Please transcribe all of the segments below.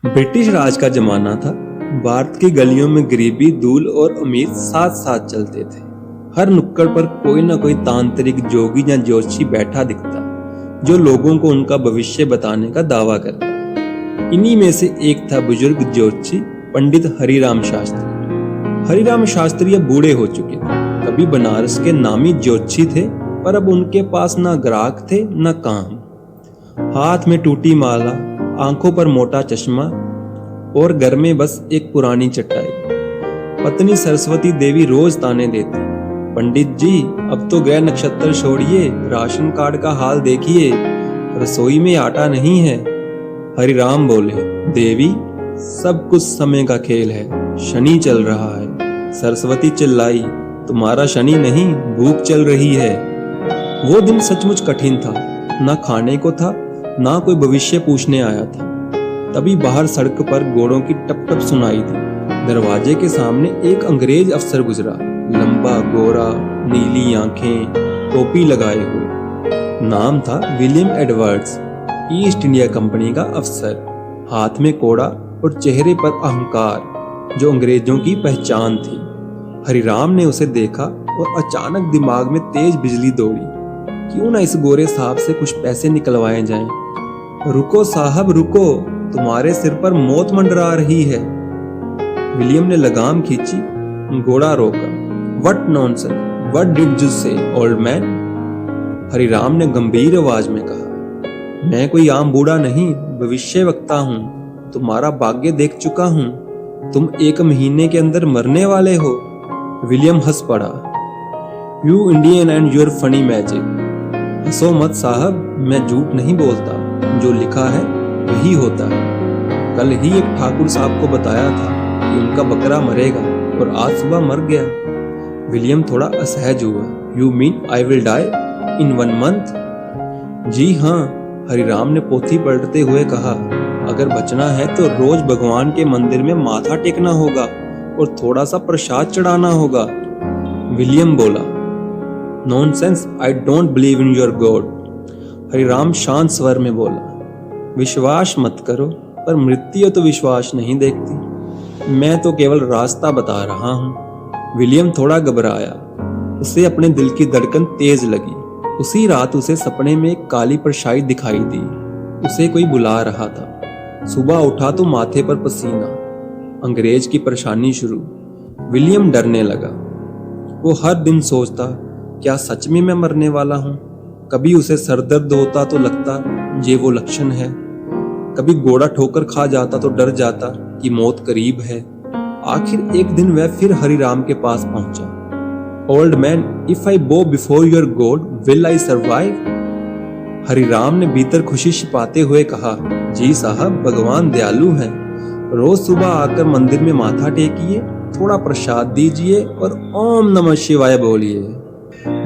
British राज का जमाना था। भारत की गलियों में गरीबी, धूल और अमीर साथ साथ चलते थे। हर नुक्कड़ पर कोई ना कोई तांत्रिक, जोगी या ज्योतिषी बैठा दिखता, जो लोगों को उनका भविष्य बताने का दावा करता। इन्हीं में से एक था बुजुर्ग ज्योतिषी पंडित हरिराम शास्त्री। हरिराम शास्त्री अब बूढ़े हो चुके थे। कभी बनारस के नामी ज्योतिषी थे, पर अब उनके पास ना ग्राहक थे ना काम। हाथ में टूटी माला, आंखों पर मोटा चश्मा और घर में बस एक पुरानी चटाई। पत्नी सरस्वती देवी रोज ताने देती, पंडित जी अब तो ग्रह नक्षत्र छोड़िए, राशन कार्ड का हाल देखिए, रसोई में आटा नहीं है। हरिराम बोले, देवी सब कुछ समय का खेल है, शनि चल रहा है। सरस्वती चिल्लाई, तुम्हारा शनि नहीं, भूख चल रही है। वो दिन सचमुच कठिन था। ना खाने को था, ना कोई भविष्य पूछने आया था। तभी बाहर सड़क पर घोड़ों की टप टप सुनाई दी। दरवाजे के सामने एक अंग्रेज अफसर गुजरा, लंबा, गोरा, नीली आंखें, टोपी लगाए हुए। नाम था William Edwards, East India Company का अफसर। हाथ में कोड़ा और चेहरे पर अहंकार, जो अंग्रेजों की पहचान थी। हरिराम ने उसे देखा और अचानक दिमाग में तेज बिजली दौड़ी। क्यों ना इस गोरे साहब से कुछ पैसे निकलवाए जाएं। रुको साहब रुको, तुम्हारे सिर पर मौत मंडरा रही है। विलियम ने लगाम खींची, घोड़ा रोका। What nonsense, what did you से ओल्ड मैन? हरिराम ने गंभीर आवाज में कहा, मैं कोई आम बूढ़ा नहीं, भविष्य वक्ता हूँ। तुम्हारा भाग्य देख चुका हूँ, तुम 1 महीने के अंदर मरने वाले हो। विलियम हंस पड़ा, you Indian and your funny magic. हंसो मत साहब, मैं झूठ नहीं बोलता, जो लिखा है वही होता है। कल ही एक ठाकुर साहब को बताया था कि उनका बकरा मरेगा और आज सुबह मर गया। विलियम थोड़ा असहज हुआ, you mean I will die in 1 month? जी हाँ, हरिराम ने पोथी पलटते हुए कहा, अगर बचना है तो रोज भगवान के मंदिर में माथा टेकना होगा और थोड़ा सा प्रसाद चढ़ाना होगा। विलियम बोला, nonsense, I don't believe in your God. Hariram शांत स्वर में बोला, विश्वास मत करो, पर मृत्यु तो विश्वास नहीं देखती। मैं तो केवल रास्ता बता रहा हूँ। विलियम थोड़ा घबराया, उसे अपने दिल की धड़कन तेज लगी। उसी रात उसे सपने में एक काली परछाई दिखाई दी। उसे कोई बुला रहा था। सुबह उठा तो माथे पर पसीना, अंग्रेज की परेशानी शुरू। विलियम डरने लगा। वो हर दिन सोचता, क्या सच में मैं मरने वाला हूँ? कभी उसे सरदर्द होता तो लगता ये वो लक्षण है। कभी घोड़ा ठोकर खा जाता तो डर जाता कि मौत करीब है। आखिर एक दिन वह फिर हरिराम के पास पहुंचा। ओल्ड मैन, इफ आई बो before your God will I survive? Hariram ने भीतर खुशी छिपाते हुए कहा, जी साहब, भगवान दयालु हैं। रोज सुबह आकर मंदिर में माथा टेकिए, थोड़ा प्रसाद दीजिए और ओम नमः शिवाय बोलिए।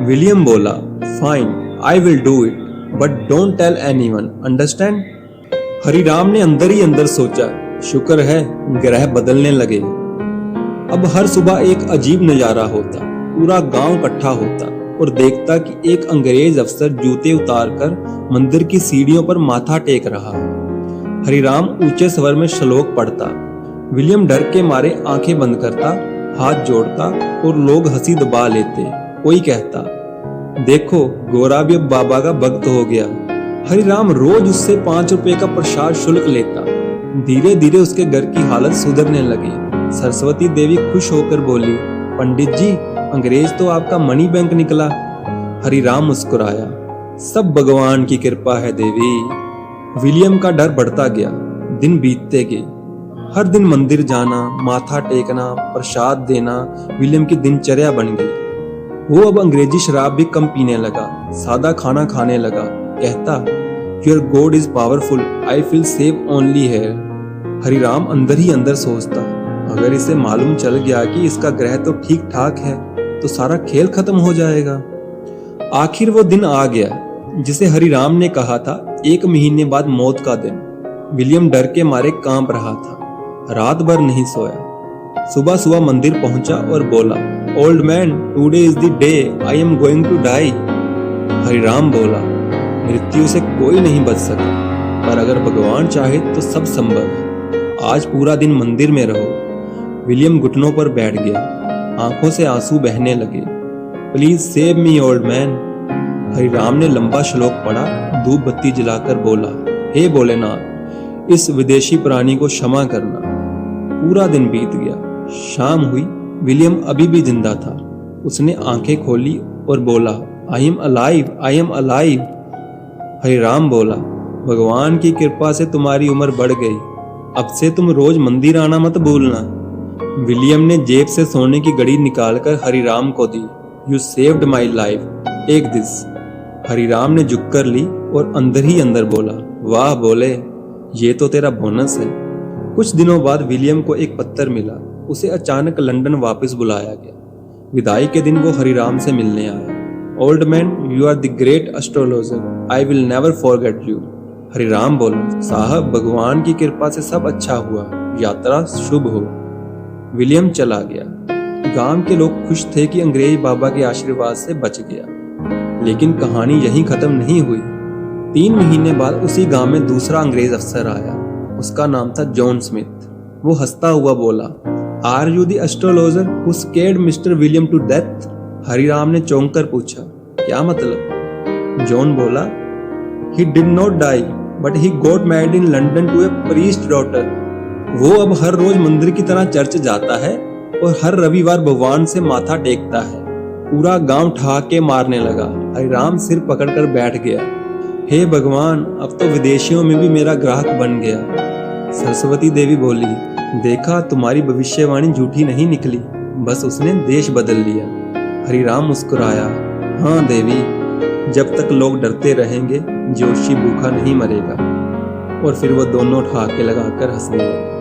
विलियम बोला, fine, I will do it, but don't tell anyone, understand? Hariram ने अंदर ही अंदर सोचा, शुक्र है ग्रह बदलने लगे। अब हर सुबह एक अजीब नजारा होता। पूरा गांव इकट्ठा होता और देखता कि एक अंग्रेज अफसर जूते उतारकर मंदिर की सीढ़ियों पर माथा टेक रहा है। हरिराम ऊंचे स्वर में श्लोक पढ़ता। विलियम डर के मारे आंखें बंद करता, हाथ जोड़ता और लोग हंसी दबा लेते। कोई कहता, देखो गोरा भी अब बाबा का भक्त हो गया। हरिराम रोज उससे 5 रुपए का प्रसाद शुल्क लेता। धीरे धीरे उसके घर की हालत सुधरने लगी। सरस्वती देवी खुश होकर बोली, पंडित जी, अंग्रेज तो आपका मनी बैंक निकला। हरिराम मुस्कुराया, सब भगवान की कृपा है देवी। विलियम का डर बढ़ता गया। दिन बीतते गए। हर दिन मंदिर जाना, माथा टेकना, प्रसाद देना विलियम की दिनचर्या बन गई। वो अब अंग्रेजी शराब भी कम पीने लगा, सादा खाना खाने लगा। कहता, your God is powerful, I feel safe only here. Hariram अंदर ही अंदर सोचता, अगर इसे मालूम चल गया कि इसका ग्रह तो ठीक ठाक है तो सारा खेल खत्म हो जाएगा। आखिर वो दिन आ गया जिसे हरिराम ने कहा था, 1 महीने बाद मौत का दिन। विलियम डर के मारे कांप रहा था, रात भर नहीं सोया। सुबह सुबह मंदिर पहुंचा और बोला, old man, today is the day I am going to die. Hariram बोला, मृत्यु से कोई नहीं बच सका, पर अगर भगवान चाहे तो सब संभव है। आज पूरा दिन मंदिर में रहो। विलियम घुटनों पर बैठ गया, आंखों से आंसू बहने लगे। Please save me old man. Hariram ने लंबा श्लोक पढ़ा, धूप बत्ती जलाकर बोला, हे भोलेनाथ, इस विदेशी प्राणी को क्षमा करना। पूरा दिन बीत गया। शाम हुई। विलियम अभी भी जिंदा था। उसने आंखें खोली और बोला, I am alive, I am alive. Hariram बोला, भगवान की कृपा से तुम्हारी उम्र बढ़ गई। अब से तुम रोज मंदिर आना मत भूलना। विलियम ने जेब से सोने की घड़ी निकालकर हरिराम को दी। You saved my life, take this. Hariram ने झुककर ली और अंदर ही अंदर बोला, वाह बोले, ये तो तेरा बोनस है। कुछ दिनों बाद विलियम को एक पत्र मिला। उसे अचानक लंदन वापस बुलाया गया। विदाई के दिन वो हरिराम से मिलने आया। Old man, you are the great astrologer, I will never forget you. Hariram बोला, साहब भगवान की कृपा से सब अच्छा हुआ, यात्रा शुभ हो। विलियम चला गया। गांव के लोग खुश थे कि अंग्रेज बाबा के आशीर्वाद से बच गया। लेकिन कहानी यहीं खत्म नहीं हुई। 3 महीने बाद उसी गांव में दूसरा अंग्रेज अफसर आया। उसका नाम था जॉन स्मिथ। वो हंसता हुआ बोला, are you the astrologer who scared mister William to death? Hariram ने चौंक कर पूछा, क्या मतलब? जॉन बोला, he did not die but he got married in London to a priest daughter. वो अब हर रोज मंदिर की तरह चर्च जाता है और हर रविवार भगवान से माथा टेकता है। पूरा गांव ठहाके मारने लगा। हरिराम सिर पकड़कर बैठ गया। हे भगवान, अब तो विदेशियों में भी मेरा ग्राहक बन गया। सरस्वती देवी बोली, देखा, तुम्हारी भविष्यवाणी झूठी नहीं निकली, बस उसने देश बदल लिया। हरिराम मुस्कुराया, हाँ देवी, जब तक लोग डरते रहेंगे ज्योतिषी भूखा नहीं मरेगा। और फिर वो दोनों ठहाके लगाकर हंसने लगे।